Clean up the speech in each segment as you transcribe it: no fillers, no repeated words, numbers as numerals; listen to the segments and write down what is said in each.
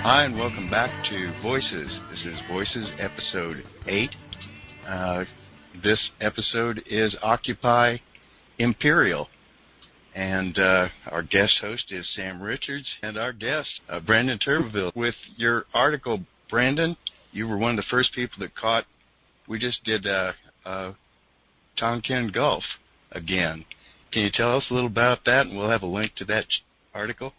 Hi, and welcome back to Voices. This is Voices, Episode 8. This episode is Occupy Imperial. And our guest host is Sam Richards, and our guest, Brandon Turbeville. With your article, Brandon, you were one of the first people that caught, we just did Tonkin Gulf again. Can you tell us a little about that, and we'll have a link to that article?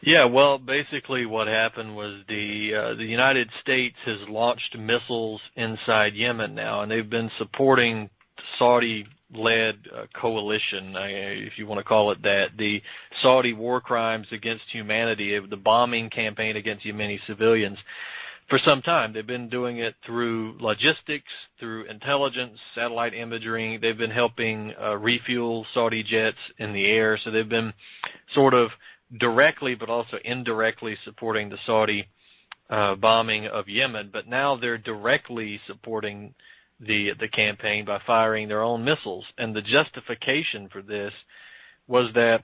Yeah, well, basically what happened was the United States has launched missiles inside Yemen now, and they've been supporting Saudi-led coalition, if you want to call it that, the Saudi war crimes against humanity, the bombing campaign against Yemeni civilians. For some time, they've been doing it through logistics, through intelligence, satellite imagery. They've been helping refuel Saudi jets in the air, so they've been sort of directly but also indirectly supporting the Saudi bombing of Yemen, but now they're directly supporting the campaign by firing their own missiles. And the justification for this was that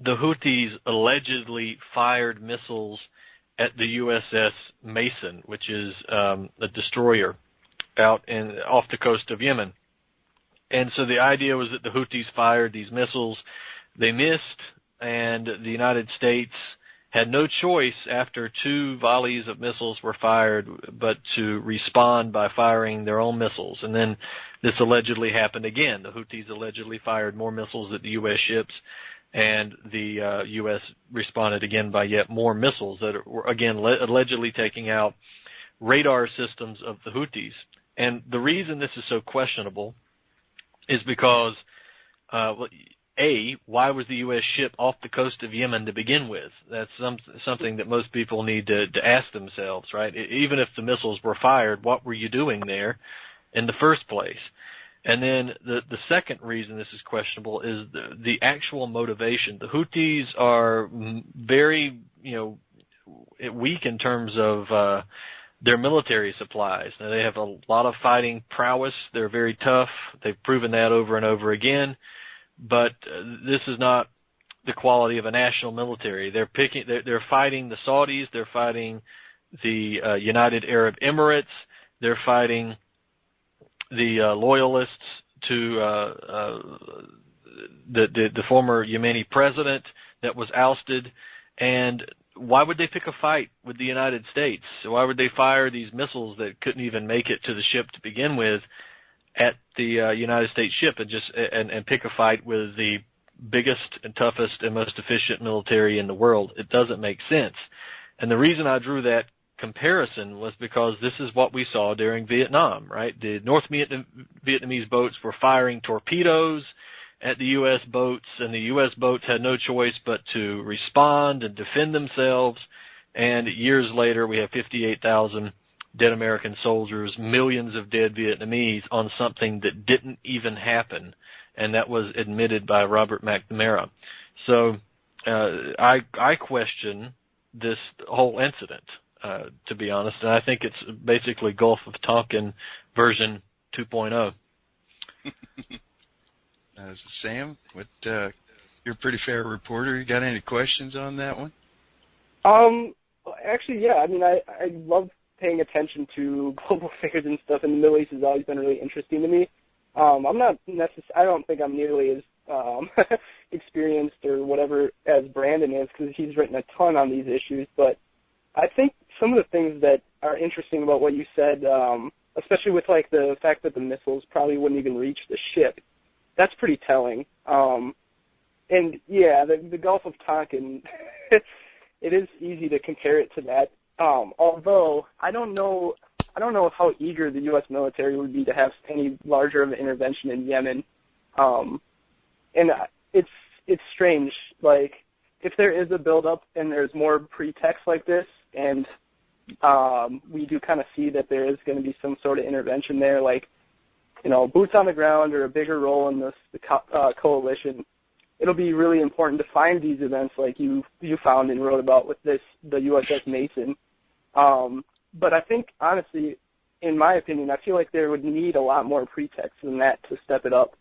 the Houthis allegedly fired missiles at the USS Mason, which is a destroyer off the coast of Yemen. And so the idea was that the Houthis fired these missiles. They missed, and the United States had no choice after 2 volleys of missiles were fired but to respond by firing their own missiles. And then this allegedly happened again. The Houthis allegedly fired more missiles at the U.S. ships, and the U.S. responded again by yet more missiles that were, again, allegedly taking out radar systems of the Houthis. And the reason this is so questionable is because why was the U.S. ship off the coast of Yemen to begin with? That's something that most people need to ask themselves, right? Even if the missiles were fired, what were you doing there in the first place? And then the second reason this is questionable is the actual motivation. The Houthis are very, weak in terms of their military supplies. Now, they have a lot of fighting prowess. They're very tough. They've proven that over and over again. But this is not the quality of a national military. They're fighting the Saudis. They're fighting the United Arab Emirates. They're fighting the loyalists to the former Yemeni president that was ousted. And why would they pick a fight with the United States? Why would they fire these missiles that couldn't even make it to the ship to begin with at the United States ship and pick a fight with the biggest and toughest and most efficient military in the world? It doesn't make sense. And the reason I drew that comparison was because this is what we saw during Vietnam, right? The North Vietnamese boats were firing torpedoes at the U.S. boats, and the U.S. boats had no choice but to respond and defend themselves. And years later, we have 58,000 dead American soldiers, millions of dead Vietnamese on something that didn't even happen, and that was admitted by Robert McNamara. So I question this whole incident, to be honest, and I think it's basically Gulf of Tonkin version 2.0. Sam, you're a pretty fair reporter. You got any questions on that one? Actually, yeah. I mean, I love paying attention to global affairs and stuff, and the Middle East has always been really interesting to me. I don't think I'm nearly as experienced or whatever as Brandon is, because he's written a ton on these issues. But I think some of the things that are interesting about what you said, especially with like the fact that the missiles probably wouldn't even reach the ship, that's pretty telling. And yeah, the Gulf of Tonkin, it is easy to compare it to that. Although I don't know how eager the U.S. military would be to have any larger of an intervention in Yemen. And it's strange. Like, if there is a buildup and there's more pretext like this, and we do kind of see that there is going to be some sort of intervention there, like, boots on the ground or a bigger role in the coalition, it'll be really important to find these events like you found and wrote about with the USS Mason. But I think, honestly, in my opinion, I feel like there would need a lot more pretext than that to step it up,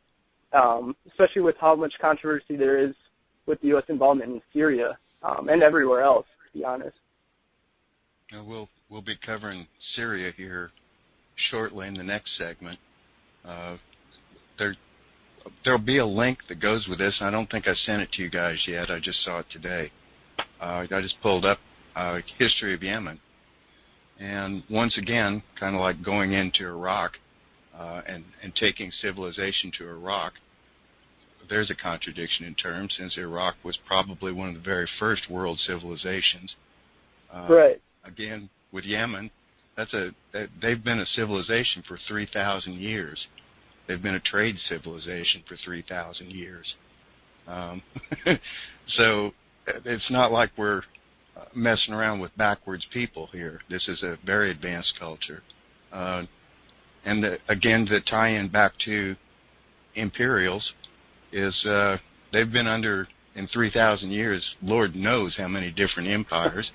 especially with how much controversy there is with the U.S. involvement in Syria and everywhere else, to be honest. We'll be covering Syria here shortly in the next segment. There'll be a link that goes with this, and I don't think I sent it to you guys yet. I just saw it today. I just pulled up History of Yemen, and once again, kind of like going into Iraq and taking civilization to Iraq, there's a contradiction in terms, since Iraq was probably one of the very first world civilizations. Right. Again, with Yemen, they've been a civilization for 3,000 years. They've been a trade civilization for 3,000 years. So it's not like we're messing around with backwards people here. This is a very advanced culture. And again, the tie-in back to imperials is they've been under, in 3,000 years, Lord knows how many different empires.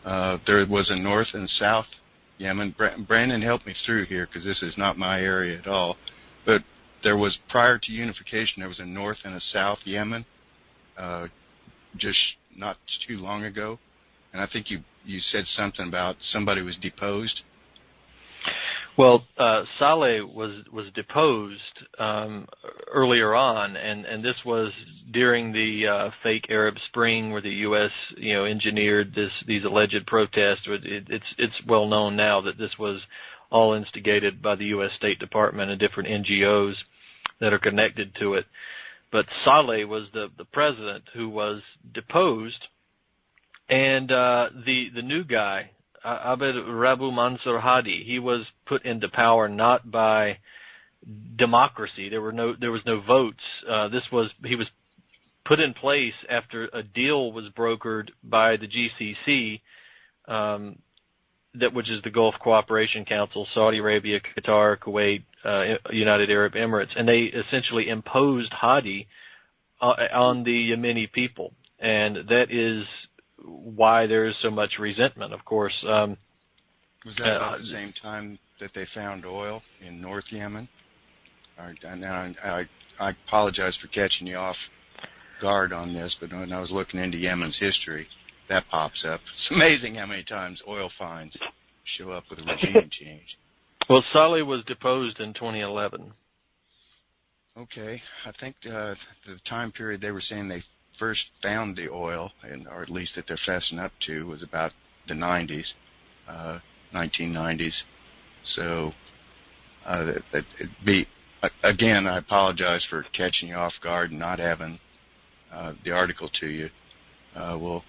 There was a North and South Yemen. Brandon, help me through here, because this is not my area at all. But there was, prior to unification, there was a North and a South Yemen, just not too long ago. And I think you said something about somebody was deposed. Well, Saleh was deposed earlier on, and this was during the fake Arab Spring, where the U.S. engineered these alleged protests. It's well known now that this was all instigated by the U.S. State Department and different NGOs that are connected to it. But Saleh was the president who was deposed, and the new guy, Abed Rabu Mansur Hadi, he was put into power not by democracy. There was no votes. He was put in place after a deal was brokered by the GCC, which is the Gulf Cooperation Council, Saudi Arabia, Qatar, Kuwait, United Arab Emirates, and they essentially imposed Hadi on the Yemeni people, and that is why there is so much resentment, of course. Was that about the same time that they found oil in North Yemen? I apologize for catching you off guard on this, but when I was looking into Yemen's history, that pops up. It's amazing how many times oil finds show up with a regime change. Well, Saleh was deposed in 2011. Okay. I think the time period they were saying they first found the oil, or at least that they're fessing up to, was about the 90s, 1990s. So it'd be, again, I apologize for catching you off guard and not having the article to you. Well,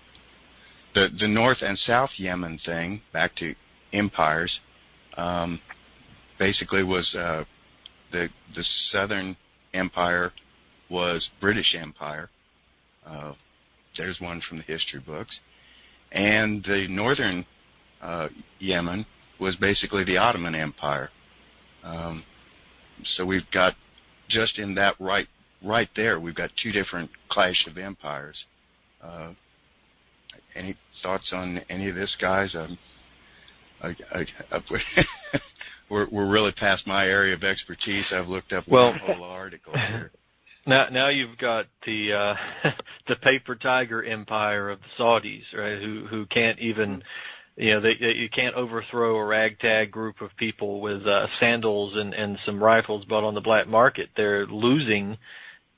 the North and South Yemen thing, back to empires, basically was the Southern Empire was British Empire. There's one from the history books. And the Northern Yemen was basically the Ottoman Empire. So we've got, just in that right there, we've got two different clash of empires. Any thoughts on any of this, guys? We're really past my area of expertise. I've looked up one whole article here. Now you've got the paper tiger empire of the Saudis, right? Who can't even, you can't overthrow a ragtag group of people with sandals and some rifles bought on the black market. They're losing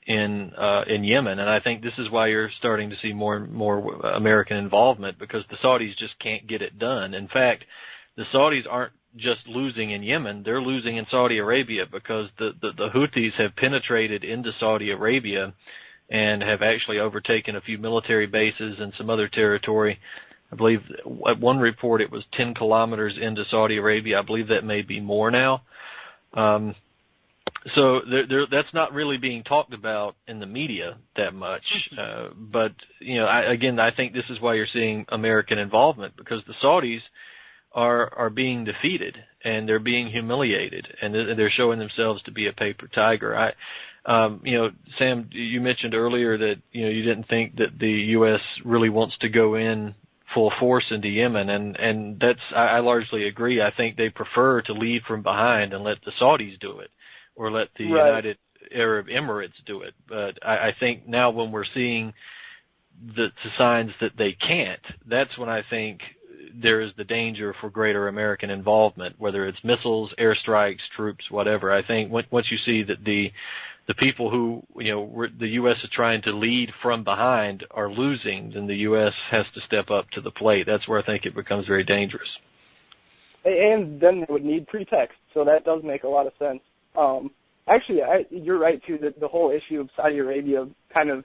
in Yemen, and I think this is why you're starting to see more and more American involvement, because the Saudis just can't get it done. In fact, the Saudis aren't just losing in Yemen, they're losing in Saudi Arabia, because the Houthis have penetrated into Saudi Arabia and have actually overtaken a few military bases and some other territory. I believe at one report it was 10 kilometers into Saudi Arabia. I believe that may be more now. So that's not really being talked about in the media that much. But, I think this is why you're seeing American involvement, because the Saudis are being defeated and they're being humiliated, and they're showing themselves to be a paper tiger. Sam, you mentioned earlier that you didn't think that the U.S. really wants to go in full force into Yemen, and I largely agree. I think they prefer to lead from behind and let the Saudis do it, or let the United Arab Emirates do it. But I think now, when we're seeing the signs that they can't, that's when I think there is the danger for greater American involvement, whether it's missiles, airstrikes, troops, whatever. I think once you see that the people who, the U.S. is trying to lead from behind are losing, then the U.S. has to step up to the plate. That's where I think it becomes very dangerous. And then they would need pretext, so that does make a lot of sense. Actually, you're right, too, that the whole issue of Saudi Arabia kind of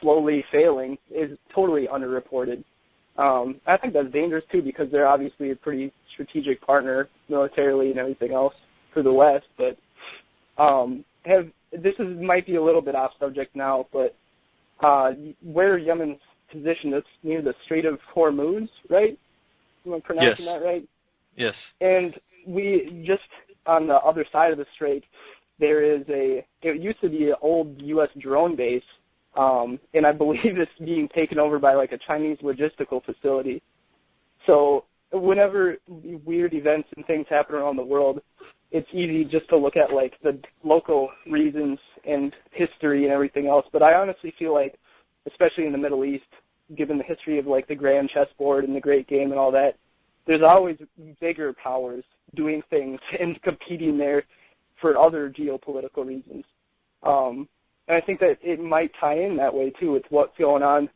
slowly failing is totally underreported. I think that's dangerous, too, because they're obviously a pretty strategic partner militarily and everything else for the West. But might be a little bit off subject now, but where Yemen's position is near the Strait of Hormuz, right? Am I pronouncing that right? Yes. And we just on the other side of the strait, there is it used to be an old U.S. drone base, and I believe it's being taken over by like a Chinese logistical facility. So whenever weird events and things happen around the world, it's easy just to look at like the local reasons and history and everything else. But I honestly feel like, especially in the Middle East, given the history of like the grand chessboard and the great game and all that, there's always bigger powers doing things and competing there for other geopolitical reasons. And I think that it might tie in that way, too, with what's going on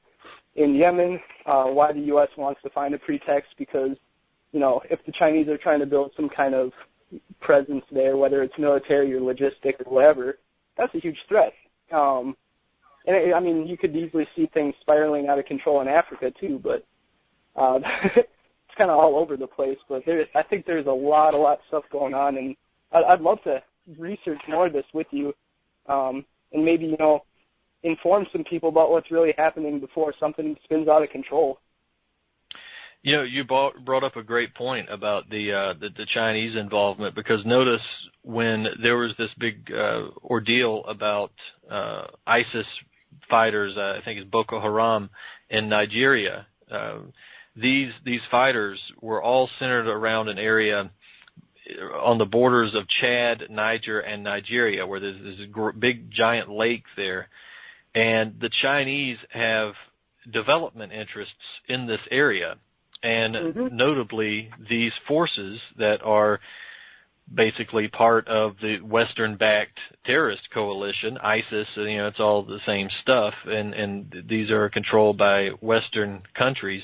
in Yemen, why the U.S. wants to find a pretext because, if the Chinese are trying to build some kind of presence there, whether it's military or logistic or whatever, that's a huge threat. And, you could easily see things spiraling out of control in Africa, too, but it's kind of all over the place. But I think there's a lot of stuff going on, and I'd love to research more of this with you, and maybe, inform some people about what's really happening before something spins out of control. You brought up a great point about the Chinese involvement, because notice when there was this big ordeal about ISIS fighters, I think it's Boko Haram in Nigeria. These fighters were all centered around an area on the borders of Chad, Niger, and Nigeria, where there's this big giant lake there. And the Chinese have development interests in this area. And notably, these forces that are basically part of the Western-backed terrorist coalition, ISIS, it's all the same stuff, and these are controlled by Western countries.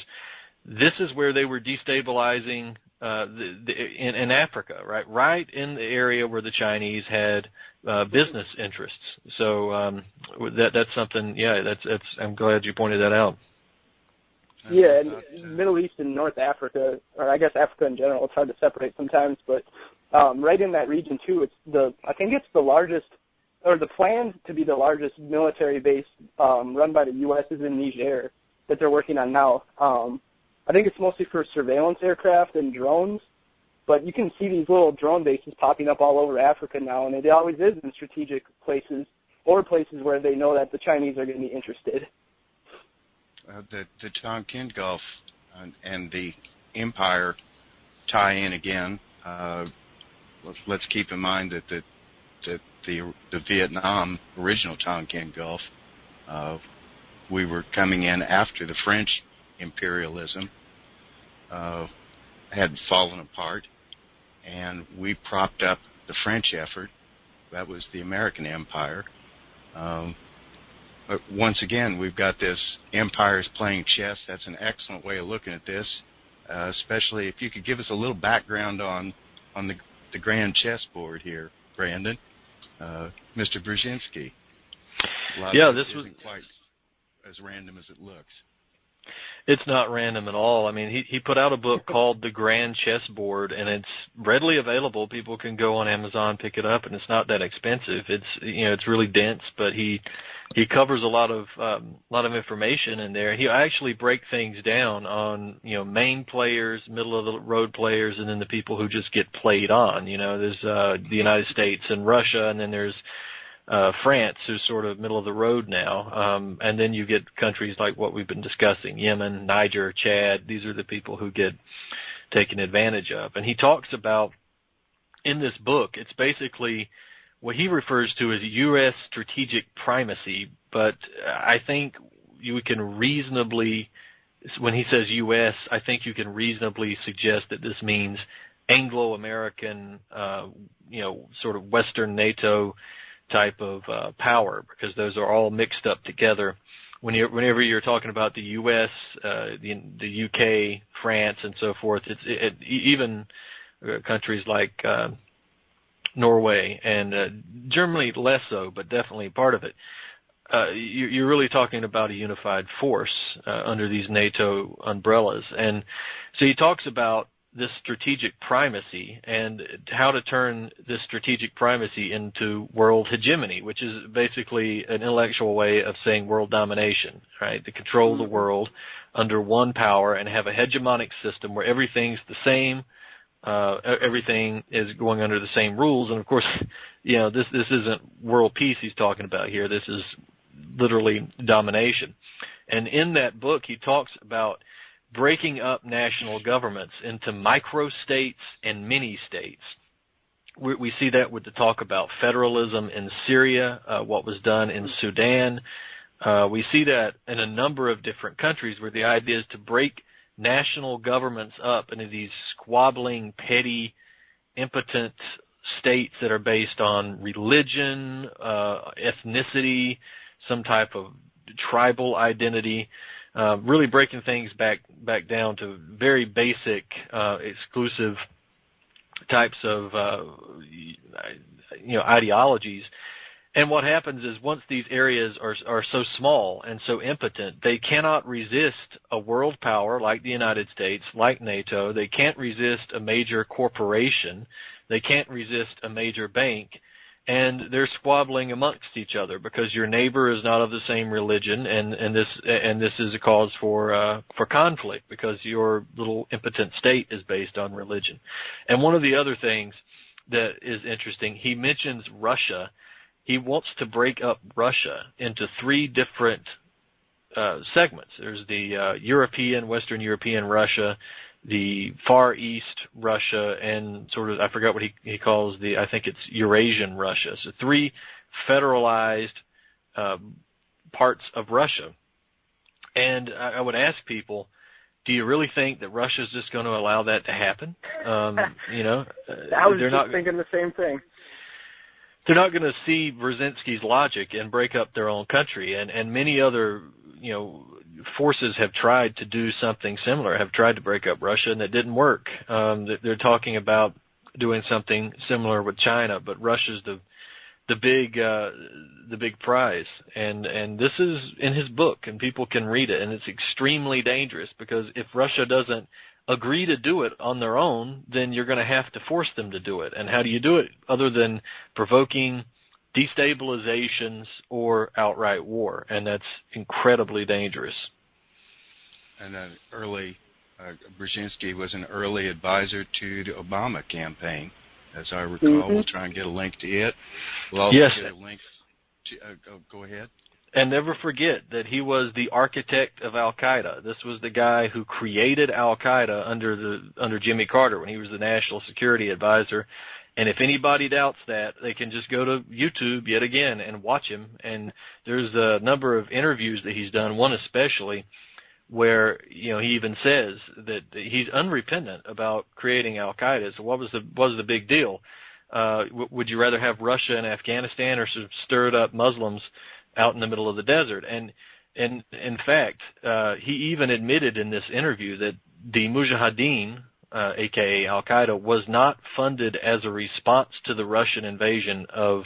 This is where they were destabilizing in Africa, right in the area where the Chinese had business interests. So that's something. Yeah, I'm glad you pointed that out. Yeah, and Middle East and North Africa, or I guess Africa in general, it's hard to separate sometimes, but right in that region too, I think it's the largest, or the plan to be the largest military base run by the U.S. is in Niger that they're working on now. I think it's mostly for surveillance aircraft and drones, but you can see these little drone bases popping up all over Africa now, and it always is in strategic places or places where they know that the Chinese are going to be interested. The Tonkin Gulf and the Empire tie in again. Let's keep in mind that the Vietnam original Tonkin Gulf, we were coming in after the French imperialism had fallen apart, and we propped up the French effort. That was the American empire. But once again, we've got this empires playing chess. That's an excellent way of looking at this, especially if you could give us a little background on the grand chessboard here, Brandon, Mr. Brzezinski. Yeah, this wasn't quite as random as it looks. It's not random at all. I mean, he put out a book called The Grand Chessboard, and it's readily available. People can go on Amazon, pick it up, and it's not that expensive. It's really dense, but he covers a lot of information in there. He actually break things down on main players, middle of the road players, and then the people who just get played on. There's the United States and Russia, and then there's France, who's sort of middle of the road now, and then you get countries like what we've been discussing, Yemen, Niger, Chad. These are the people who get taken advantage of. And he talks about, in this book, it's basically what he refers to as U.S. strategic primacy, but I think you can reasonably when he says U.S., I think you can reasonably suggest that this means Anglo-American, sort of Western NATO type of power, because those are all mixed up together. Whenever you're talking about the U.S., the U.K., France, and so forth, even countries like Norway and Germany less so, but definitely part of it. You're really talking about a unified force under these NATO umbrellas. And so he talks about this strategic primacy and how to turn this strategic primacy into world hegemony, which is basically an intellectual way of saying world domination, right? To control the world under one power and have a hegemonic system where everything's the same, everything is going under the same rules. And of course, this isn't world peace he's talking about here. This is literally domination. And in that book, he talks about breaking up national governments into micro-states and mini-states. We see that with the talk about federalism in Syria, what was done in Sudan. We see that in a number of different countries where the idea is to break national governments up into these squabbling, petty, impotent states that are based on religion, ethnicity, some type of tribal identity, really breaking things back down to very basic, exclusive types of, ideologies. And what happens is once these areas are so small and so impotent, they cannot resist a world power like the United States, like NATO. They can't resist a major corporation. They can't resist a major bank. And they're squabbling amongst each other because your neighbor is not of the same religion, and this is a cause for conflict because your little impotent state is based on religion. And one of the other things that is interesting, he mentions Russia. He wants to break up Russia into three different segments. There's the Western European Russia, the Far East Russia, and sort of, I forgot what he calls I think it's Eurasian Russia. So three federalized parts of Russia. And I would ask people, do you really think that Russia's just going to allow that to happen? I was just thinking the same thing. They're not going to see Brzezinski's logic and break up their own country, and many other, forces have tried to do something similar, have tried to break up Russia, and it didn't work. They're talking about doing something similar with China, but Russia's the big prize. And this is in his book, and people can read it, and it's extremely dangerous because if Russia doesn't agree to do it on their own, then you're going to have to force them to do it. And how do you do it other than provoking destabilizations or outright war? And that's incredibly dangerous. And Brzezinski was an early advisor to the Obama campaign, as I recall. Mm-hmm. We'll try and get a link to it. We'll also get a link to, go ahead. And never forget that he was the architect of Al-Qaeda. This was the guy who created Al-Qaeda under Jimmy Carter when he was the national security advisor. And if anybody doubts that, they can just go to YouTube yet again and watch him. And there's a number of interviews that he's done, one especially, where he even says that he's unrepentant about creating Al-Qaeda. So what was the big deal? Would you rather have Russia and Afghanistan or some stirred up Muslims out in the middle of the desert? And in fact, he even admitted in this interview that the Mujahideen, aka Al-Qaeda, was not funded as a response to the Russian invasion of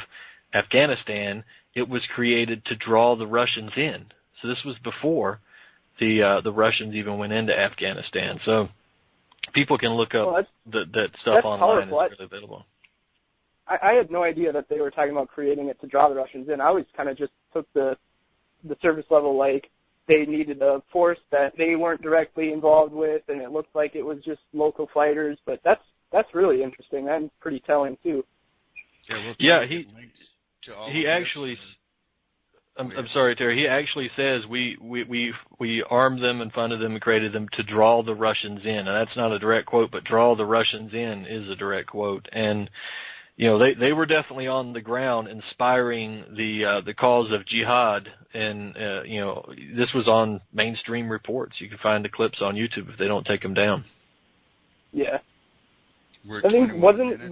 Afghanistan. It was created to draw the Russians in. So this was before the Russians even went into Afghanistan. So people can look up that stuff online. It's really available. I had no idea that they were talking about creating it to draw the Russians in. I always kind of just took the service level like they needed a force that they weren't directly involved with, and it looked like it was just local fighters. But that's really interesting and pretty telling too. He actually. I'm sorry, Terry. He actually says we armed them and funded them and created them to draw the Russians in, and that's not a direct quote, but "draw the Russians in" is a direct quote. And they were definitely on the ground inspiring the cause of jihad, and this was on mainstream reports. You can find the clips on YouTube if they don't take them down. Yeah. I think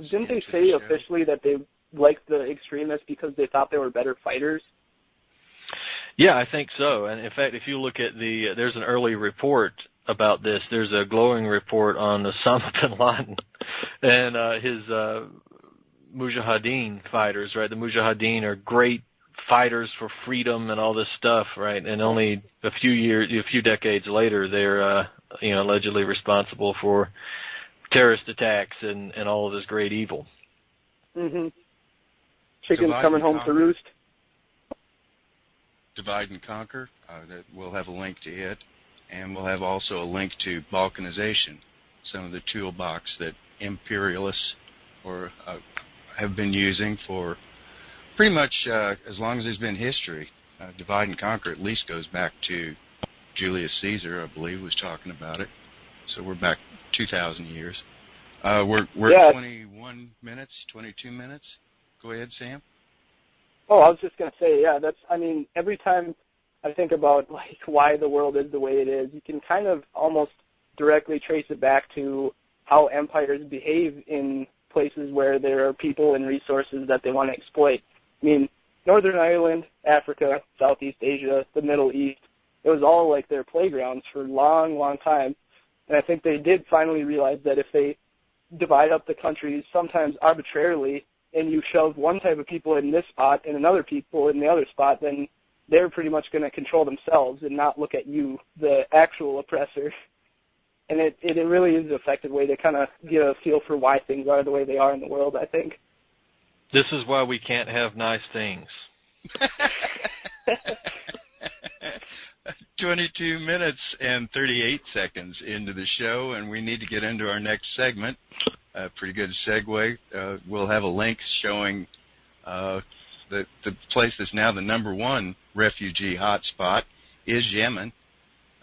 didn't they say officially that they liked the extremists because they thought they were better fighters? Yeah, I think so. And in fact, if you look at there's an early report about this. There's a glowing report on Osama bin Laden and his Mujahideen fighters, right? The Mujahideen are great fighters for freedom and all this stuff, right? And only a few decades later, they're allegedly responsible for terrorist attacks and all of this great evil. Mhm. Chickens coming home to roost. Divide and Conquer. We'll have a link to it, and we'll have also a link to balkanization, some of the toolbox that imperialists have been using for pretty much as long as there's been history. Divide and Conquer at least goes back to Julius Caesar, I believe, was talking about it. So we're back 2,000 years. We're at 21 minutes, 22 minutes. Go ahead, Sam. Oh, I was just going to say, every time I think about why the world is the way it is, you can kind of almost directly trace it back to how empires behave in places where there are people and resources that they want to exploit. I mean, Northern Ireland, Africa, Southeast Asia, the Middle East, it was all like their playgrounds for a long, long time. And I think they did finally realize that if they divide up the countries, sometimes arbitrarily, and you shove one type of people in this spot and another people in the other spot, then they're pretty much going to control themselves and not look at you, the actual oppressor. And it really is an effective way to kind of get a feel for why things are the way they are in the world, I think. This is why we can't have nice things. 22 minutes and 38 seconds into the show, and we need to get into our next segment. Pretty good segue. We'll have a link showing the place that's now the #1 refugee hotspot is Yemen,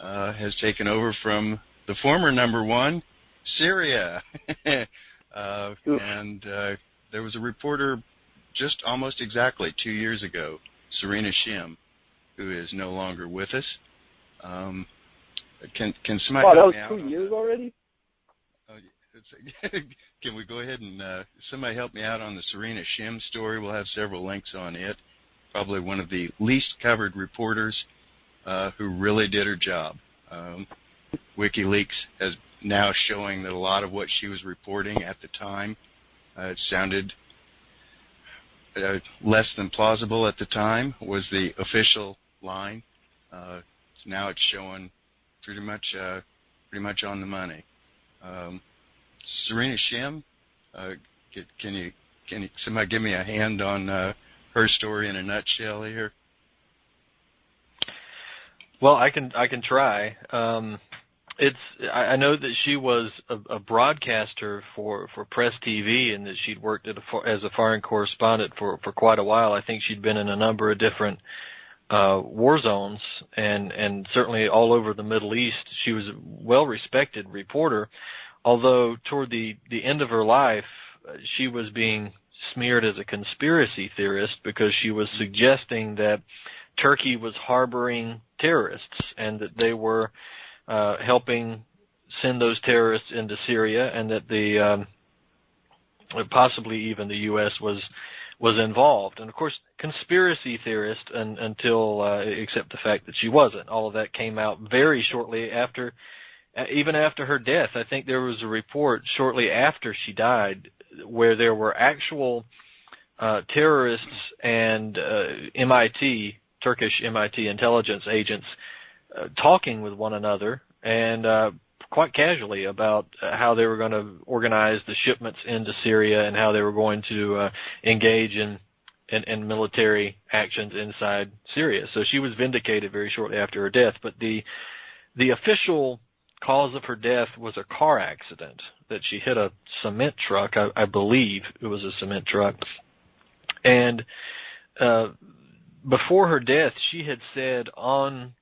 has taken over from the former #1, Syria. And there was a reporter just almost exactly 2 years ago, Serena Shim, who is no longer with us. Can somebody help me out? That was 2 years already? Can we go ahead and somebody help me out on the Serena Shim story? We'll have several links on it. Probably one of the least covered reporters who really did her job. WikiLeaks is now showing that a lot of what she was reporting at the time, it sounded less than plausible at the time, was the official line. Now it's showing pretty much on the money. Serena Shim, can you somebody give me a hand on her story in a nutshell here? Well, I can try. I know that she was a broadcaster for Press TV, and that she'd worked as a foreign correspondent for quite a while. I think she'd been in a number of different war zones, and certainly all over the Middle East. She was a well-respected reporter, although toward the end of her life, she was being smeared as a conspiracy theorist because she was suggesting that Turkey was harboring terrorists and that they were helping send those terrorists into Syria, and that possibly even the U.S. was involved. And of course, conspiracy theorist until except the fact that she wasn't. All of that came out very shortly after, even after her death. I think there was a report shortly after she died where there were actual terrorists and Turkish MIT intelligence agents talking with one another, and quite casually about how they were going to organize the shipments into Syria and how they were going to engage in military actions inside Syria. So she was vindicated very shortly after her death. But the official cause of her death was a car accident, that she hit a cement truck. I believe it was a cement truck. And before her death, she had said on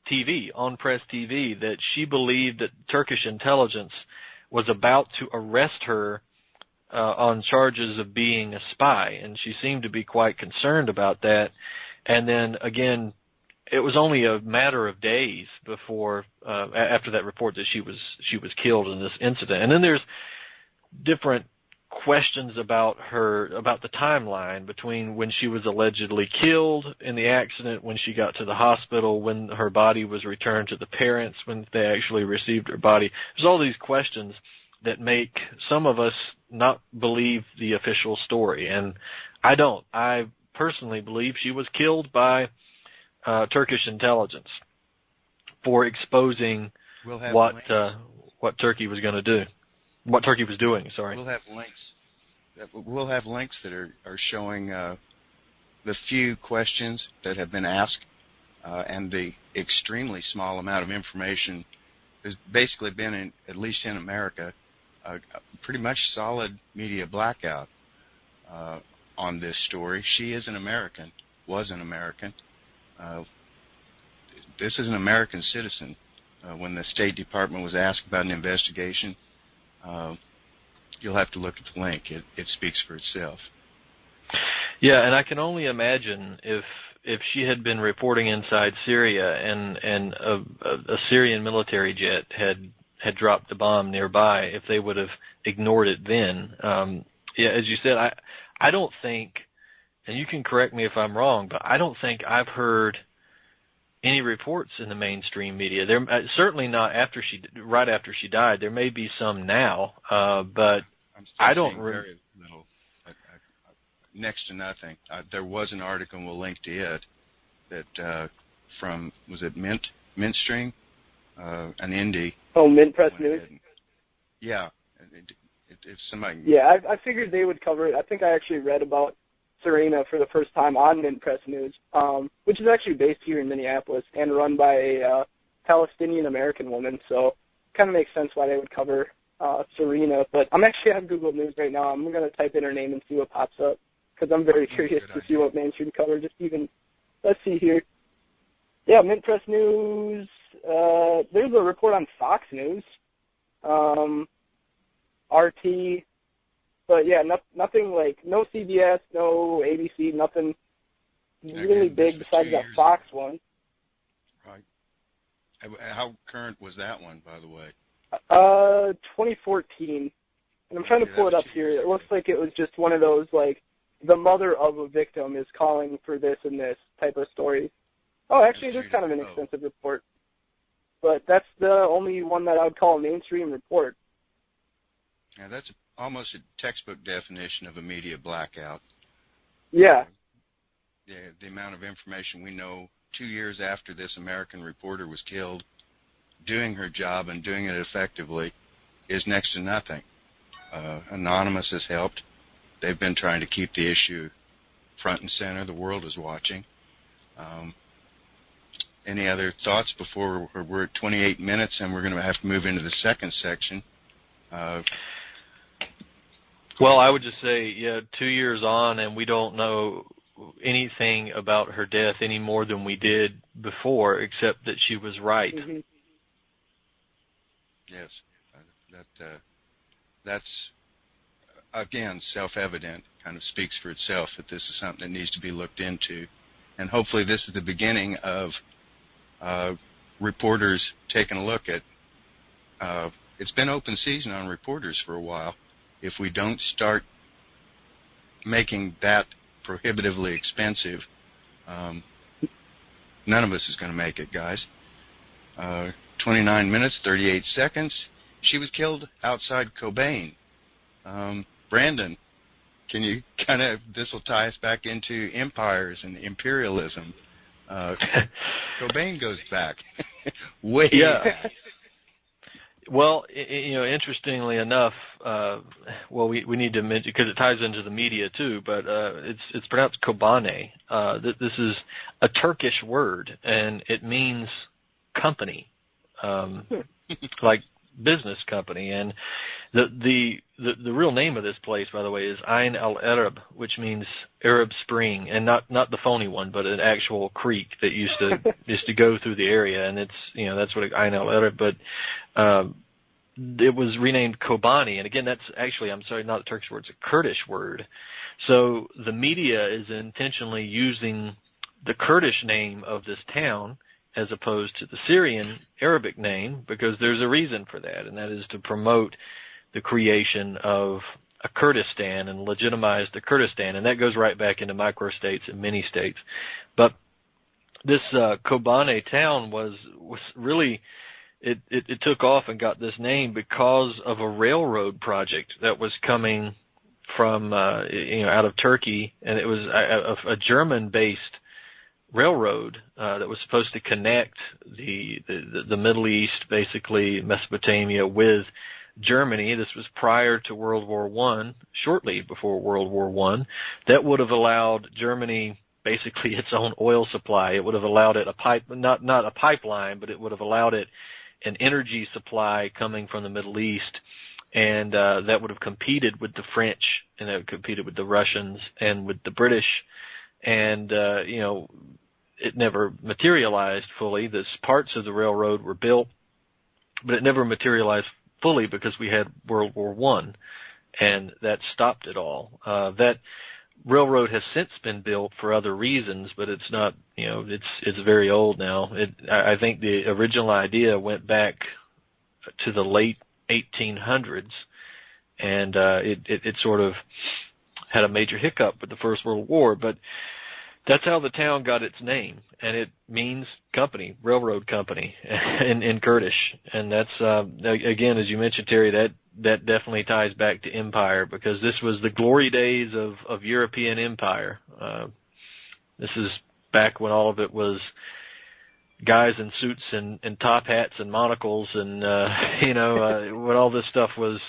TV, on Press TV, that she believed that Turkish intelligence was about to arrest her on charges of being a spy, and she seemed to be quite concerned about that. And then again, it was only a matter of days before after that report that she was killed in this incident. And then there's different questions about the timeline between when she was allegedly killed in the accident, when she got to the hospital, when her body was returned to the parents, when they actually received her body. There's all these questions that make some of us not believe the official story, and I don't. I personally believe she was killed by Turkish intelligence for exposing what Turkey was going to do, what Turkey was doing. Sorry. We'll have links. We'll have links that are showing the few questions that have been asked and the extremely small amount of information. There's basically been, at least in America, a pretty much solid media blackout on this story. She is an American, was an American. This is an American citizen. When the State Department was asked about an investigation, you'll have to look at the link. It speaks for itself. Yeah, and I can only imagine if she had been reporting inside Syria and a Syrian military jet had dropped the bomb nearby, if they would have ignored it then. Yeah, as you said, I don't think, and you can correct me if I'm wrong, but I don't think I've heard any reports in the mainstream media. There certainly not right after she died. There may be some now, but I don't. Very little, next to nothing. There was an article, and we'll link to it, that from, was it Mintstream, an indie. Oh, Mint Press News. Yeah, if somebody. Yeah, I figured they would cover it. I think I actually read about Serena for the first time on Mint Press News, which is actually based here in Minneapolis and run by a Palestinian-American woman, so kind of makes sense why they would cover Serena. But I'm actually on Google News right now. I'm going to type in her name and see what pops up, because I'm very curious to see what mainstream coverage. Let's see here. Yeah, Mint Press News. There's a report on Fox News, RT. But yeah, nothing like, no CBS, no ABC, nothing really big besides that Fox one. Right. How current was that one, by the way? 2014. And I'm trying to pull it up here. It looks like it was just one of those, like, the mother of a victim is calling for this and this type of story. Oh, actually, it is kind of an extensive report. But that's the only one that I would call a mainstream report. Yeah, that's almost a textbook definition of a media blackout. Yeah. Yeah, the amount of information we know 2 years after this American reporter was killed, doing her job and doing it effectively, is next to nothing. Anonymous has helped. They've been trying to keep the issue front and center. The world is watching. Any other thoughts before we're at 28 minutes and we're going to have to move into the second section? Well, I would just say, yeah, 2 years on, and we don't know anything about her death any more than we did before, except that she was right. Mm-hmm. Yes, that's again self-evident. Kind of speaks for itself that this is something that needs to be looked into, and hopefully this is the beginning of reporters taking a look at. It's been open season on reporters for a while. If we don't start making that prohibitively expensive, none of us is going to make it, guys. 29 minutes, 38 seconds. She was killed outside Cobain. Brandon, can you kind of, this will tie us back into empires and imperialism. Cobain goes back way back. Well, interestingly enough, we need to mention, because it ties into the media too, but it's pronounced Kobane. This is a Turkish word, and it means company, like business company. And the real name of this place, by the way, is Ain al-Arab, which means Arab Spring, and not the phony one, but an actual creek that used to go through the area, and it's that's what Ain al-Arab. But it was renamed Kobani. And again, that's actually, I'm sorry, not a Turkish word, it's a Kurdish word. So the media is intentionally using the Kurdish name of this town as opposed to the Syrian Arabic name, because there's a reason for that, and that is to promote the creation of a Kurdistan and legitimize the Kurdistan, and that goes right back into microstates and mini-states. But this Kobane town was really, it took off and got this name because of a railroad project that was coming from out of Turkey, and it was a German-based railroad that was supposed to connect the Middle East, basically Mesopotamia, with Germany. This was prior to World War I, shortly before World War I. That would have allowed Germany basically its own oil supply. It would have allowed it not a pipeline, but it would have allowed it an energy supply coming from the Middle East, and that would have competed with the French, and that would competed with the Russians and with the British, and it never materialized fully. This parts of the railroad were built, but it never materialized fully because we had World War I, and that stopped it all. That railroad has since been built for other reasons, but it's not, it's very old now. I think the original idea went back to the late 1800s, and it sort of had a major hiccup with the First World War, but that's how the town got its name, and it means company, railroad company, in Kurdish. And that's again, as you mentioned, Terry, that definitely ties back to empire, because this was the glory days of European empire. This is back when all of it was guys in suits and top hats and monocles, and when all this stuff was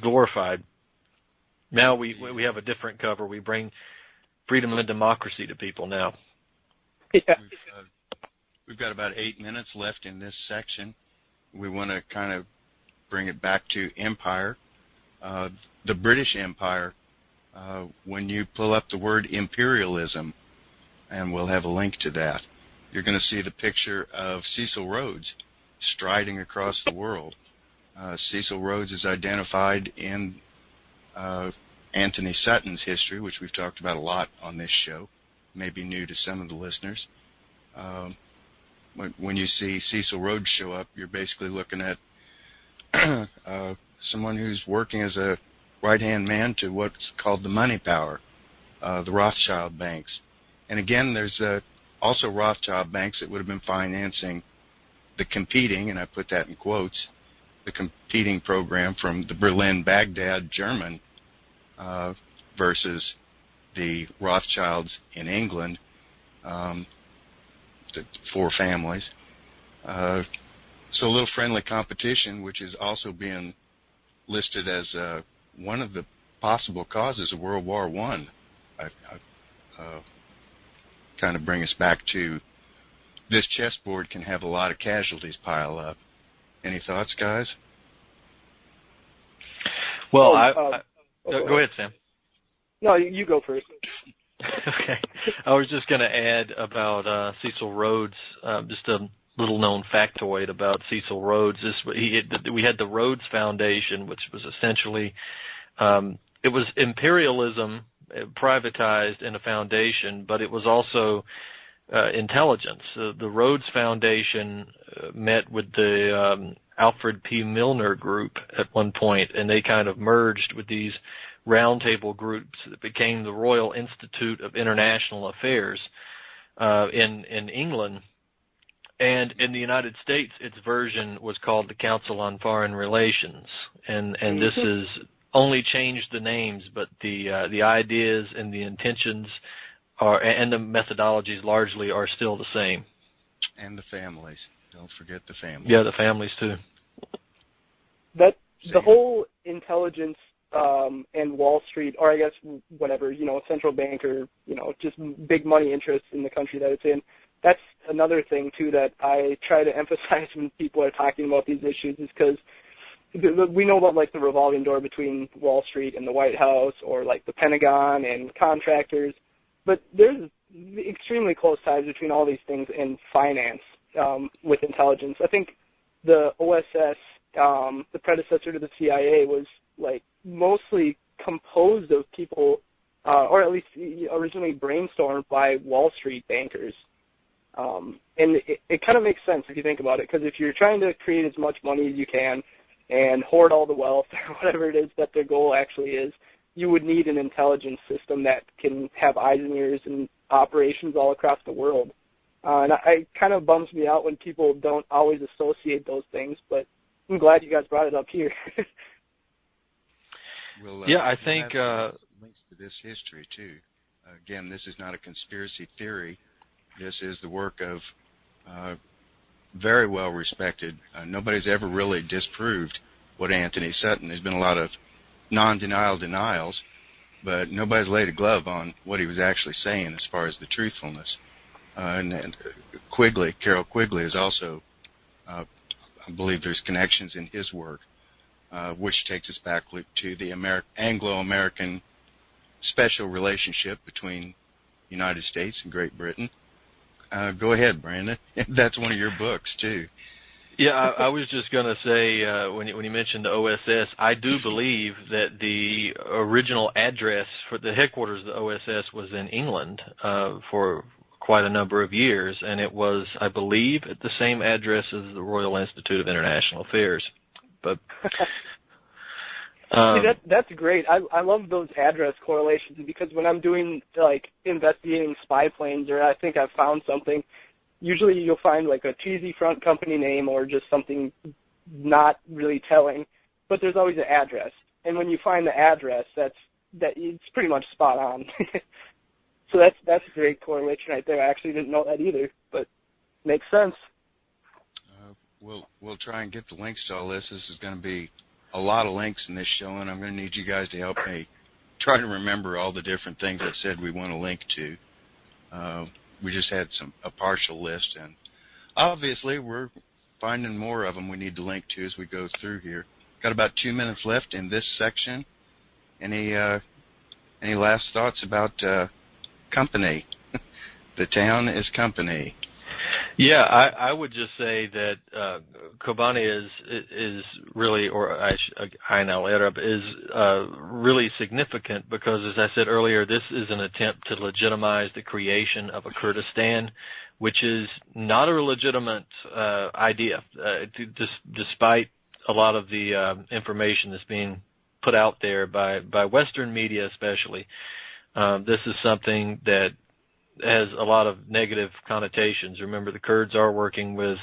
glorified. Now we have a different cover. We bring freedom and democracy to people now. Yeah. We've got about 8 minutes left in this section. We want to kind of bring it back to empire. The British Empire, when you pull up the word imperialism, and we'll have a link to that, you're going to see the picture of Cecil Rhodes striding across the world. Cecil Rhodes is identified in Anthony Sutton's history, which we've talked about a lot on this show, may be new to some of the listeners. When you see Cecil Rhodes show up, you're basically looking at someone who's working as a right-hand man to what's called the money power, the Rothschild banks. And again, there's also Rothschild banks that would have been financing the competing, and I put that in quotes, the competing program from the Berlin-Baghdad German versus the Rothschilds in England, the four families. So a little friendly competition, which is also being listed as one of the possible causes of World War I. Kind of bring us back to this chessboard can have a lot of casualties pile up. Any thoughts, guys? Well, go ahead, Sam. No, you go first. Okay. I was just going to add about Cecil Rhodes, just a little-known factoid about Cecil Rhodes. We had the Rhodes Foundation, which was essentially, it was imperialism privatized in a foundation, but it was also intelligence. The Rhodes Foundation met with the Alfred P. Milner Group at one point, and they kind of merged with these roundtable groups that became the Royal Institute of International Affairs in England. And in the United States, its version was called the Council on Foreign Relations, and this is only changed the names, but the ideas and the intentions and the methodologies largely are still the same. And the families. Don't forget the families. Yeah, the families too. The whole intelligence and Wall Street, or I guess whatever, central bank or, just big money interests in the country that it's in, that's another thing too that I try to emphasize when people are talking about these issues, is because we know about like the revolving door between Wall Street and the White House, or like the Pentagon and contractors, but there's extremely close ties between all these things and finance with intelligence. I think the OSS the predecessor to the CIA, was like mostly composed of people, or at least originally brainstormed by Wall Street bankers. And it kind of makes sense if you think about it, because if you're trying to create as much money as you can and hoard all the wealth or whatever it is that their goal actually is, you would need an intelligence system that can have eyes and ears and operations all across the world. And it kind of bums me out when people don't always associate those things, but I'm glad you guys brought it up here. Yeah, I think links to this history too. Again, this is not a conspiracy theory. This is the work of very well respected. Nobody's ever really disproved what Anthony Sutton. There's been a lot of non-denial denials, but nobody's laid a glove on what he was actually saying as far as the truthfulness. And Quigley, Carol Quigley, is also, I believe there's connections in his work, which takes us back to the Anglo-American special relationship between the United States and Great Britain. Go ahead, Brandon. That's one of your books, too. Yeah, I was just going to say, when you mentioned the OSS, I do believe that the original address for the headquarters of the OSS was in England for quite a number of years, and it was, I believe, at the same address as the Royal Institute of International Affairs. But see, that's great. I love those address correlations, because when I'm doing, like, investigating spy planes, or I think I've found something, usually you'll find like a cheesy front company name or just something not really telling, but there's always an address. And when you find the address, it's pretty much spot on. So that's a great correlation right there. I actually didn't know that either, but makes sense. We'll try and get the links to all this. This is going to be a lot of links in this show, and I'm going to need you guys to help me try to remember all the different things I said we want to link to. We just had a partial list, and obviously we're finding more of them we need to link to as we go through here. Got about 2 minutes left in this section. Any last thoughts about company? The town is company. Yeah, I would just say that Kobani is really, or Ain al-Arab is really significant because, as I said earlier, this is an attempt to legitimize the creation of a Kurdistan, which is not a legitimate idea, despite a lot of the information that's being put out there by Western media especially. This is something that has a lot of negative connotations. Remember, the Kurds are working with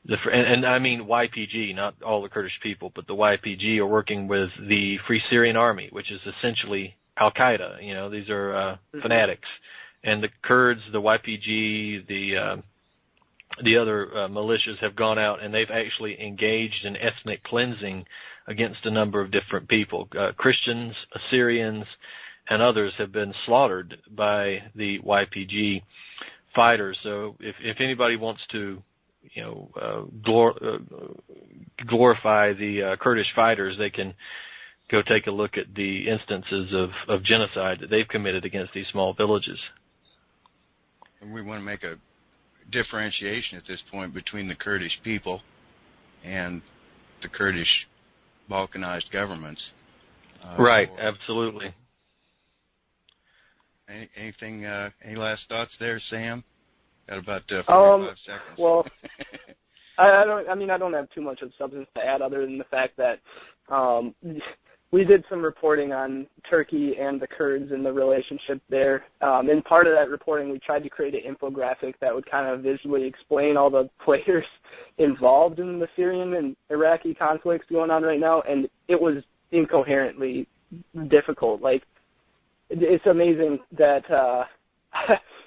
and I mean YPG, not all the Kurdish people, but the YPG are working with the Free Syrian Army, which is essentially Al-Qaeda. You know, these are fanatics. And the Kurds, the YPG, the other militias have gone out and they've actually engaged in ethnic cleansing against a number of different people. Christians, Assyrians, and others have been slaughtered by the YPG fighters. So if anybody wants to, glorify the Kurdish fighters, they can go take a look at the instances of genocide that they've committed against these small villages. And we want to make a differentiation at this point between the Kurdish people and the Kurdish Balkanized governments. Right, absolutely. Anything? Any last thoughts there, Sam? Got about 45 seconds. Well, I don't have too much of substance to add other than the fact that we did some reporting on Turkey and the Kurds and the relationship there. In part of that reporting, we tried to create an infographic that would kind of visually explain all the players involved in the Syrian and Iraqi conflicts going on right now, and it was incoherently difficult. Like, it's amazing that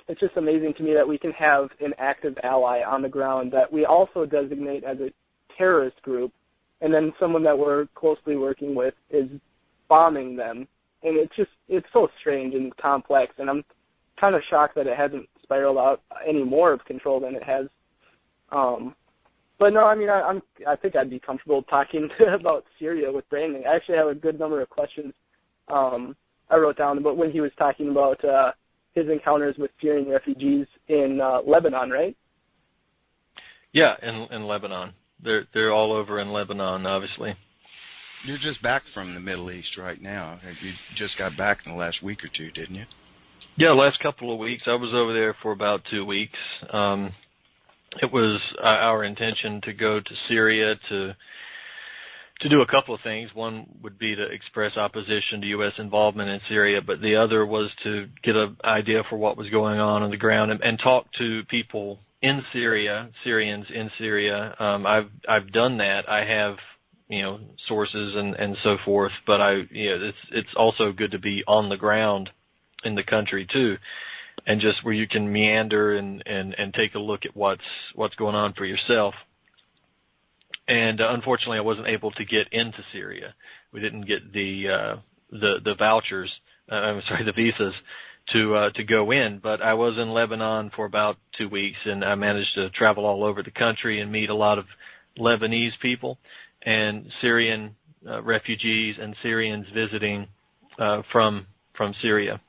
it's just amazing to me that we can have an active ally on the ground that we also designate as a terrorist group, and then someone that we're closely working with is bombing them. And it's so strange and complex, and I'm kind of shocked that it hasn't spiraled out any more of control than it has. But no, I mean, I think I'd be comfortable talking about Syria with Brandon. I actually have a good number of questions I wrote down, but when he was talking about his encounters with Syrian refugees in Lebanon, right? Yeah, in Lebanon. they're all over in Lebanon, obviously. You're just back from the Middle East right now. You just got back in the last week or two, didn't you? Yeah, last couple of weeks. I was over there for about 2 weeks. It was our intention to go to Syria to do a couple of things. One would be to express opposition to U.S. involvement in Syria, but the other was to get an idea for what was going on the ground and talk to people in Syria, Syrians in Syria. I've done that. I have, sources and so forth, but it's also good to be on the ground in the country too, and just where you can meander and take a look at what's going on for yourself. And unfortunately, I wasn't able to get into Syria. We didn't get the vouchers. The visas to go in. But I was in Lebanon for about 2 weeks, and I managed to travel all over the country and meet a lot of Lebanese people and Syrian refugees and Syrians visiting from Syria.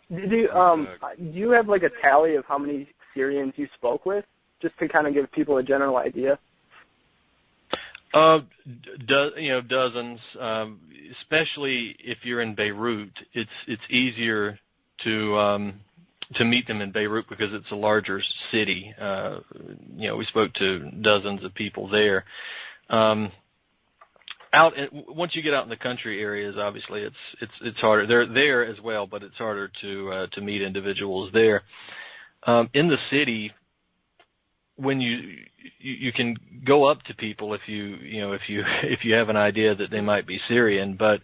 Do you have like a tally of how many Syrians you spoke with, just to kind of give people a general idea? Dozens. Especially if you're in Beirut, it's easier to meet them in Beirut because it's a larger city. We spoke to dozens of people there. Once you get out in the country areas, obviously it's harder. They're there as well, but it's harder to meet individuals there. In the city, when you can go up to people if you have an idea that they might be Syrian, but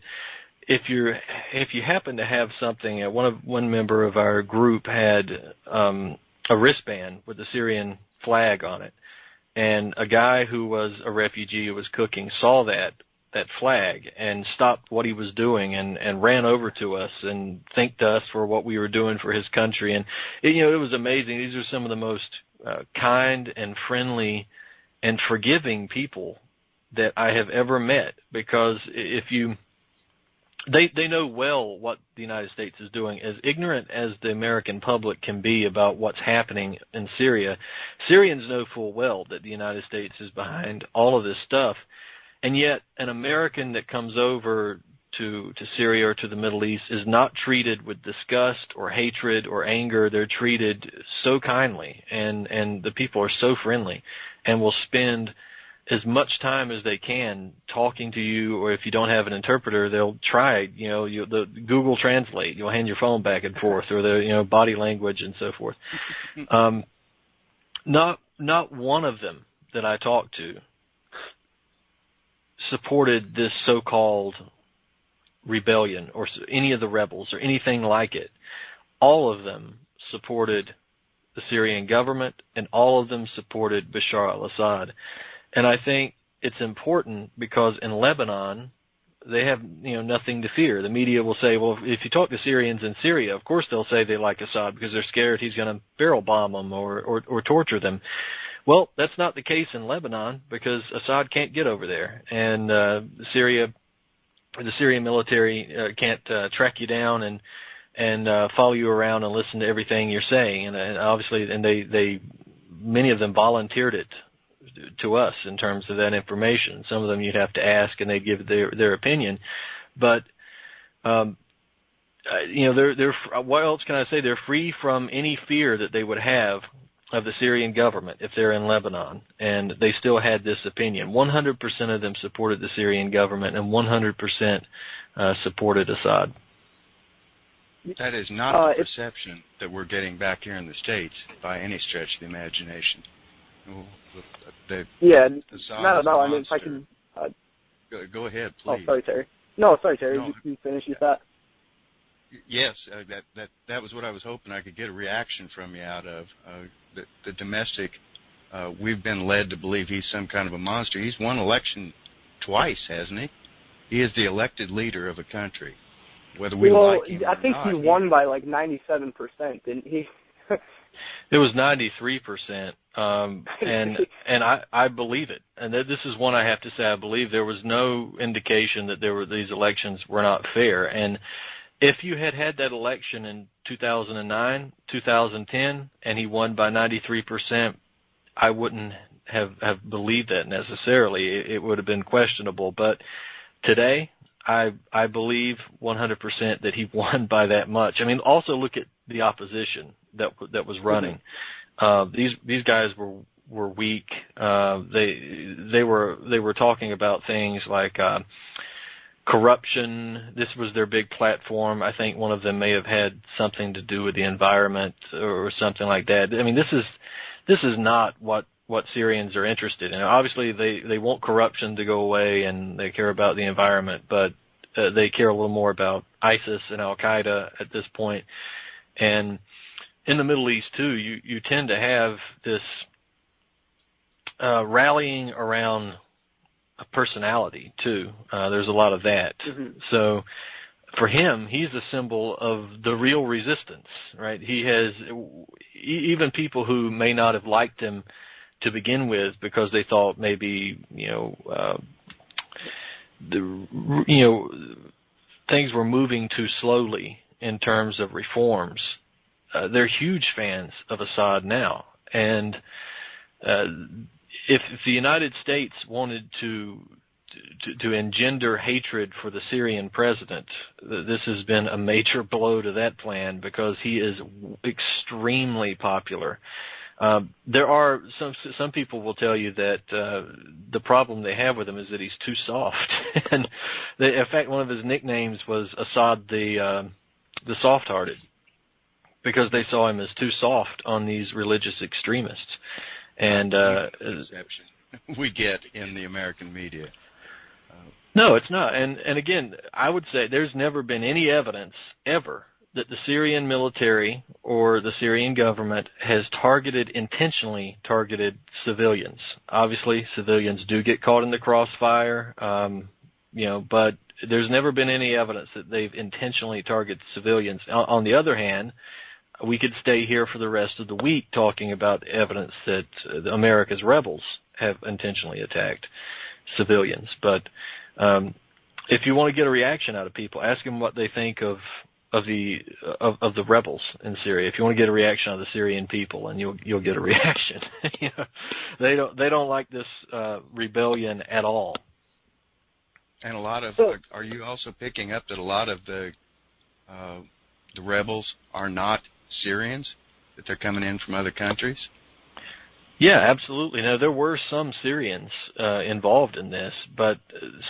if you happen to have something, one member of our group had a wristband with the Syrian flag on it, and a guy who was a refugee who was cooking saw that flag and stopped what he was doing and ran over to us and thanked us for what we were doing for his country. And it was amazing. These are some of the most kind and friendly and forgiving people that I have ever met, because they know well what the United States is doing. As ignorant as the American public can be about what's happening in Syria, Syrians know full well that the United States is behind all of this stuff. And yet an American that comes over to Syria or to the Middle East is not treated with disgust or hatred or anger. They're treated so kindly, and the people are so friendly and will spend as much time as they can talking to you, or if you don't have an interpreter, they'll try, the Google Translate. You'll hand your phone back and forth, or the, body language and so forth. Not one of them that I talked to supported this so-called rebellion or any of the rebels or anything like it. All of them supported the Syrian government, and all of them supported Bashar al-Assad. And I think it's important because in Lebanon, they have nothing to fear. The media will say, well, if you talk to Syrians in Syria, of course they'll say they like Assad because they're scared he's going to barrel bomb them or torture them. Well, that's not the case in Lebanon because Assad can't get over there, and the Syrian military can't track you down and follow you around and listen to everything you're saying. And obviously, they many of them volunteered it to us in terms of that information. Some of them you'd have to ask, and they'd give their opinion. But they're what else can I say? They're free from any fear that they would have of the Syrian government if they're in Lebanon, and they still had this opinion. 100% of them supported the Syrian government, and 100% supported Assad. That is not the perception that we're getting back here in the States by any stretch of the imagination. Not at all. I mean, if I can... Go ahead, please. Oh, sorry, Terry. No, sorry, Terry. No, you finish your thought. Yes, that was what I was hoping I could get a reaction from you out of. The domestic, we've been led to believe he's some kind of a monster. He's won election twice, hasn't he? He is the elected leader of a country, whether we like him or not. I think he won by like 97%, didn't he? It was 93%, and I believe it. And this is one I have to say I believe. There was no indication that these elections were not fair. And if you had that election in 2009, 2010, and he won by 93%, I wouldn't have believed that necessarily. It would have been questionable. But today, I believe 100% that he won by that much. I mean, also look at the opposition that was running. These guys were weak. They were talking about things like corruption. This was their big platform. I think one of them may have had something to do with the environment or something like that. I mean, this is not what Syrians are interested in. Obviously, they want corruption to go away and they care about the environment, but they care a little more about ISIS and Al-Qaeda at this point. And in the Middle East, too, you tend to have this rallying around a personality, too. There's a lot of that. So for him, he's a symbol of the real resistance, right? He has even people who may not have liked him to begin with because they thought maybe, things were moving too slowly in terms of reforms. They're huge fans of Assad now. And if the United States wanted to engender hatred for the Syrian president, this has been a major blow to that plan because he is extremely popular. There are some people will tell you that the problem they have with him is that he's too soft. And in fact, one of his nicknames was Assad the soft-hearted, because they saw him as too soft on these religious extremists. And perception we get in the American media. No, it's not. And again, I would say there's never been any evidence ever that the Syrian military or the Syrian government has intentionally targeted civilians. Obviously, civilians do get caught in the crossfire, but there's never been any evidence that they've intentionally targeted civilians. On the other hand, we could stay here for the rest of the week talking about evidence that America's rebels have intentionally attacked civilians. But if you want to get a reaction out of people, ask them what they think of the rebels in Syria. If you want to get a reaction out of the Syrian people, and you'll get a reaction. They don't like this rebellion at all. And are you also picking up that a lot of the rebels are not Syrians, that they're coming in from other countries? Yeah, absolutely. Now, there were some Syrians involved in this, but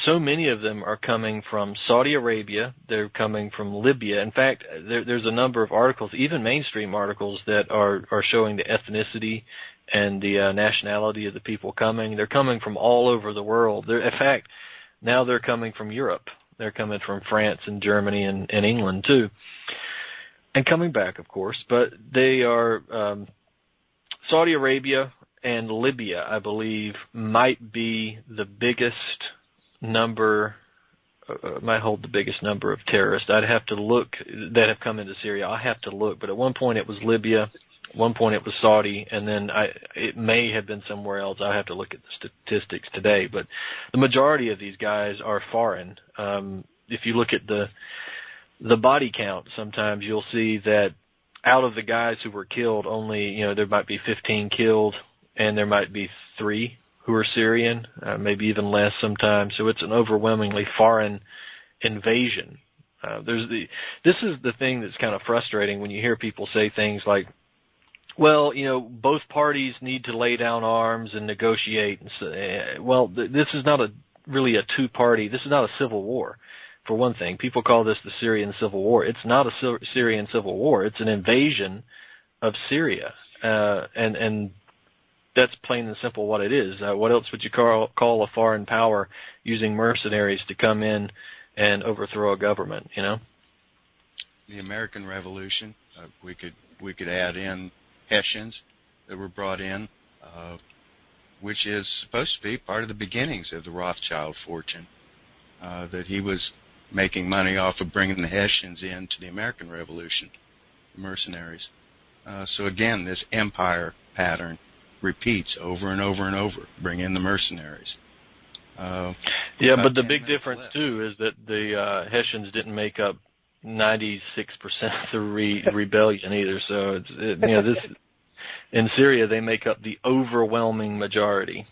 so many of them are coming from Saudi Arabia. They're coming from Libya. In fact, there's a number of articles, even mainstream articles, that are showing the ethnicity and the nationality of the people coming. They're coming from all over the world. In fact, now they're coming from Europe. They're coming from France and Germany and England, too. And coming back, of course. But they are Saudi Arabia and Libya, I believe, might be the biggest number, might hold the biggest number of terrorists. I'd have to look that have come into Syria. I'll have to look. But at one point it was Libya, at one point it was Saudi, and then it may have been somewhere else. I'll have to look at the statistics today. But the majority of these guys are foreign. If you look at the body count, sometimes you'll see that out of the guys who were killed, only, there might be 15 killed, and there might be 3 who are Syrian, maybe even less sometimes. So it's an overwhelmingly foreign invasion. This is the thing that's kind of frustrating when you hear people say things like, well, both parties need to lay down arms and negotiate. Well, this is not really a two-party, this is not a civil war. For one thing, people call this the Syrian Civil War. It's not a Syrian Civil War. It's an invasion of Syria, and that's plain and simple what it is. What else would you call a foreign power using mercenaries to come in and overthrow a government? The American Revolution. We could add in Hessians that were brought in, which is supposed to be part of the beginnings of the Rothschild fortune. That he was making money off of bringing the Hessians into the American Revolution, mercenaries. So again, this empire pattern repeats over and over and over. Bring in the mercenaries. But the big difference too is that the Hessians didn't make up 96% of the rebellion either. So in Syria, they make up the overwhelming majority.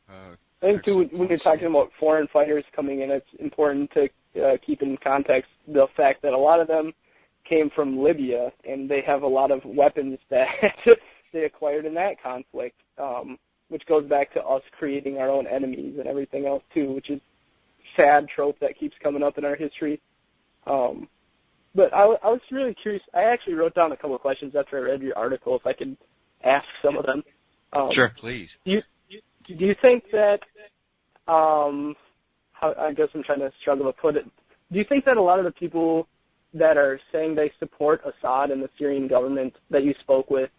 I think, too, when you're talking about foreign fighters coming in, it's important to keep in context the fact that a lot of them came from Libya, and they have a lot of weapons that they acquired in that conflict, which goes back to us creating our own enemies and everything else, too, which is a sad trope that keeps coming up in our history. But I was really curious. I actually wrote down a couple of questions after I read your article, if I could ask some of them. Sure, please. Do you think that, I guess I'm trying to struggle to put it, do you think that a lot of the people that are saying they support Assad and the Syrian government that you spoke with,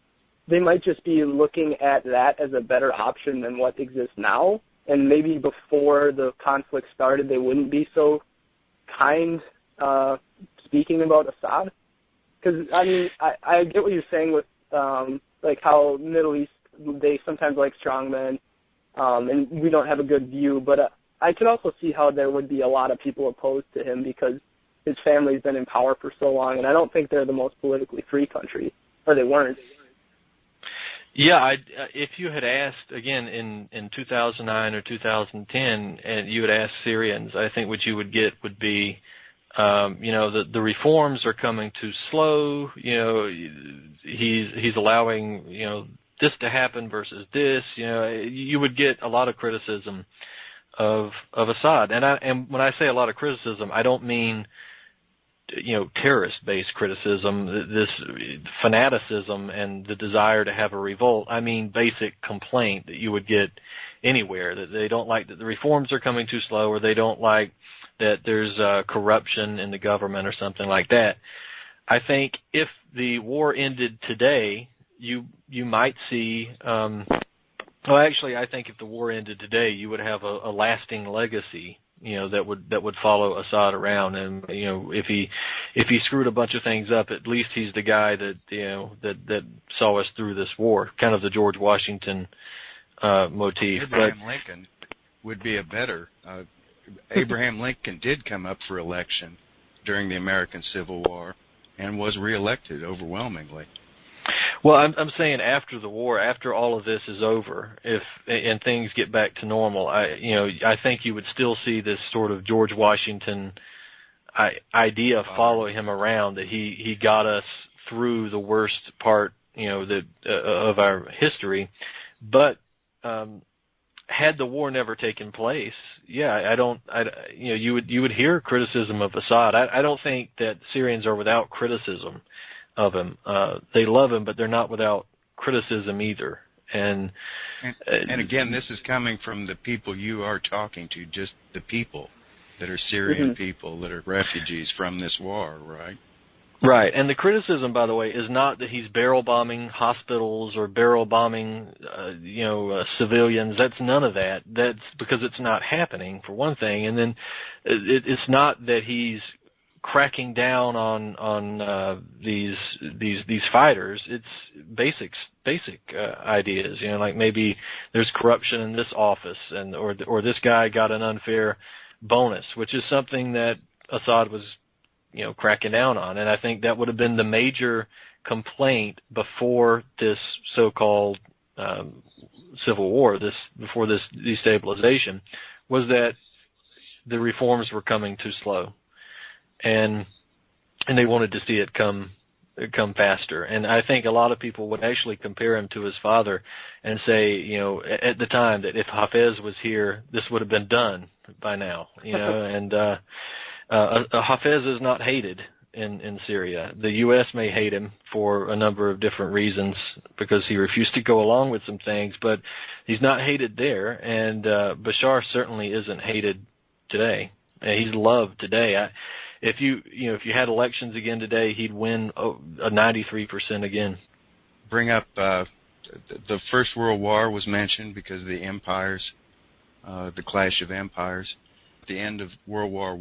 they might just be looking at that as a better option than what exists now, and maybe before the conflict started they wouldn't be so kind speaking about Assad? Because, I mean, I get what you're saying with, like, how Middle East, they sometimes like strongmen, and we don't have a good view, but I can also see how there would be a lot of people opposed to him because his family's been in power for so long, and I don't think they're the most politically free country, or they weren't. Yeah, if you had asked, again, in 2009 or 2010, and you had asked Syrians, I think what you would get would be, the reforms are coming too slow, he's allowing, this to happen versus this, you would get a lot of criticism of Assad. And when I say a lot of criticism, I don't mean terrorist-based criticism, this fanaticism and the desire to have a revolt. I mean basic complaint that you would get anywhere, that they don't like that the reforms are coming too slow, or they don't like that there's corruption in the government or something like that. I think if the war ended today, you might see I think if the war ended today, you would have a lasting legacy, that would follow Assad around. And, if he screwed a bunch of things up, at least he's the guy that, that saw us through this war, kind of the George Washington motif. Abraham Lincoln would be a better, Abraham Lincoln did come up for election during the American Civil War and was reelected overwhelmingly. Well, I'm saying after the war, after all of this is over, and things get back to normal, I think you would still see this sort of George Washington idea follow him around, that he got us through the worst part, of our history. But had the war never taken place, you would hear criticism of Assad. I don't think that Syrians are without criticism of him. They love him, but they're not without criticism either. And again, this is coming from the people you are talking to, just the people that are Syrian people that are refugees from this war, right? Right. And the criticism, by the way, is not that he's barrel bombing hospitals or barrel bombing, civilians. That's none of that. That's because it's not happening, for one thing. And then it's not that he's cracking down on these fighters. It's basic ideas, like maybe there's corruption in this office, and or this guy got an unfair bonus, which is something that Assad was cracking down on. And I think that would have been the major complaint before this so-called civil war, before this destabilization, was that the reforms were coming too slow. And they wanted to see it come faster. And I think a lot of people would actually compare him to his father and say, at the time, that if Hafez was here, this would have been done by now. And Hafez is not hated in Syria. The U.S. may hate him for a number of different reasons because he refused to go along with some things, but he's not hated there. And Bashar certainly isn't hated today. He's loved today. If you had elections again today, he'd win a 93% again. Bring up the First World War was mentioned because of the empires, the clash of empires. At the end of World War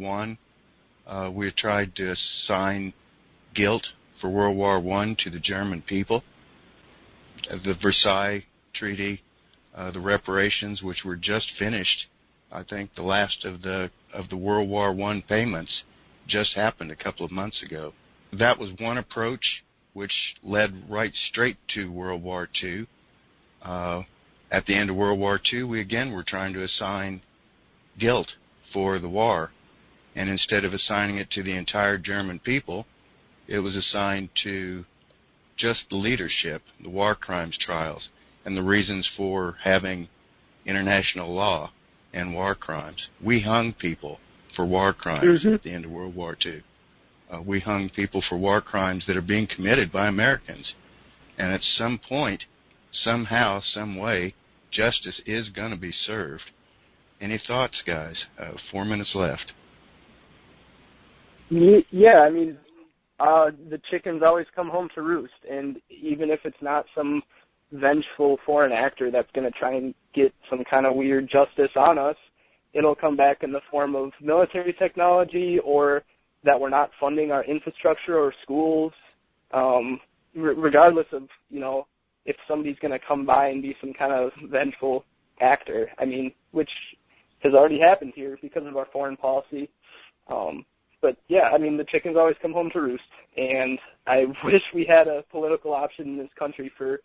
I, we had tried to assign guilt for World War I to the German people. The Versailles Treaty, the reparations, which were just finished, I think the last of the World War I payments just happened a couple of months ago. That was one approach which led right straight to World War II. At the end of World War II, we again were trying to assign guilt for the war, and instead of assigning it to the entire German people, it was assigned to just the leadership, the war crimes trials, and the reasons for having international law and war crimes. We hung people for war crimes at the end of World War II. We hung people for war crimes that are being committed by Americans. And at some point, somehow, some way, justice is going to be served. Any thoughts, guys? 4 minutes left. Yeah, I mean, the chickens always come home to roost, and even if it's not some vengeful foreign actor that's going to try and get some kind of weird justice on us, it'll come back in the form of military technology, or that we're not funding our infrastructure or schools, regardless of, if somebody's going to come by and be some kind of vengeful actor, I mean, which has already happened here because of our foreign policy. But, yeah, I mean, the chickens always come home to roost, and I wish we had a political option in this country for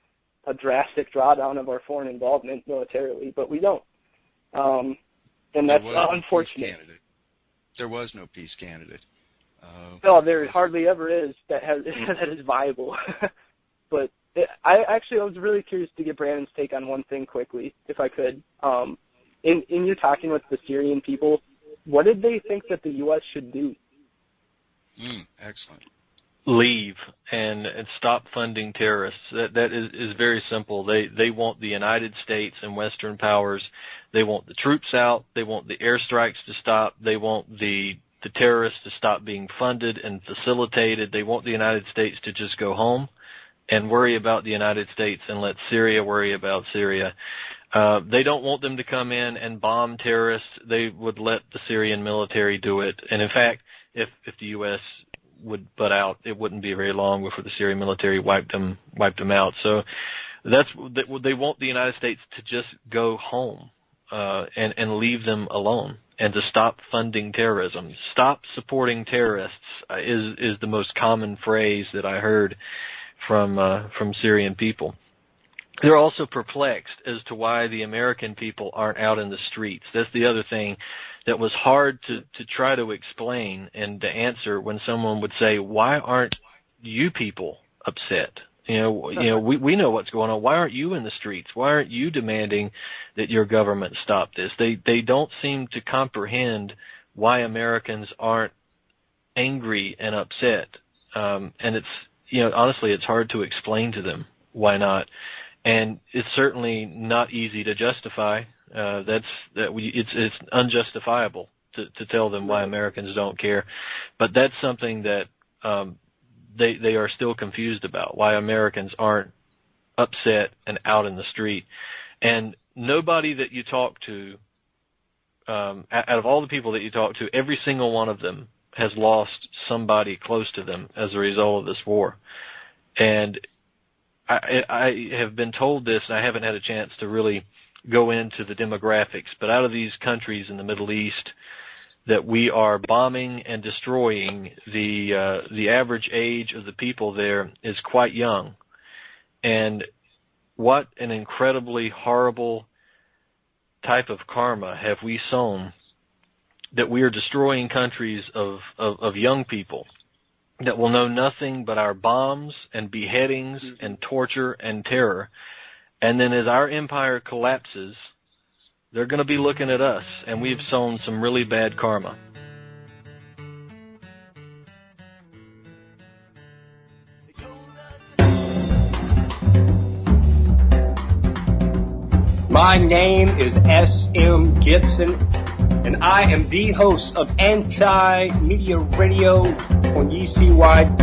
a drastic drawdown of our foreign involvement militarily, but we don't. And that's unfortunate. There was no peace candidate. No, there hardly ever is that is viable. But I was really curious to get Brandon's take on one thing quickly, if I could. In your talking with the Syrian people, what did they think that the U.S. should do? Excellent. Leave and stop funding terrorists. That is very simple. They want the United States and Western powers. They want the troops out. They want the airstrikes to stop. They want the terrorists to stop being funded and facilitated. They want the United States to just go home and worry about the United States and let Syria worry about Syria. They don't want them to come in and bomb terrorists. They would let the Syrian military do it. And in fact, if the U.S. would butt out, it wouldn't be very long before the Syrian military wiped them out. So they want the United States to just go home and leave them alone, and to stop funding terrorism. Stop supporting terrorists is the most common phrase that I heard from Syrian people. They're also perplexed as to why the American people aren't out in the streets. That's the other thing that was hard to try to explain and to answer when someone would say, "Why aren't you people upset? We know what's going on. Why aren't you in the streets? Why aren't you demanding that your government stop this?" They don't seem to comprehend why Americans aren't angry and upset. And it's, honestly, it's hard to explain to them why not. And it's certainly not easy to justify. It's unjustifiable to tell them why Americans don't care. But that's something that they are still confused about, why Americans aren't upset and out in the street. And nobody that you talk to, out of all the people that you talk to, every single one of them has lost somebody close to them as a result of this war. And I have been told this, and I haven't had a chance to really go into the demographics, but out of these countries in the Middle East that we are bombing and destroying, the average age of the people there is quite young. And what an incredibly horrible type of karma have we sown, that we are destroying countries of young people that will know nothing but our bombs and beheadings and torture and terror. And then as our empire collapses, they're going to be looking at us, and we've sown some really bad karma. My name is S.M. Gibson, and I am the host of Anti-Media Radio on UCY.TV.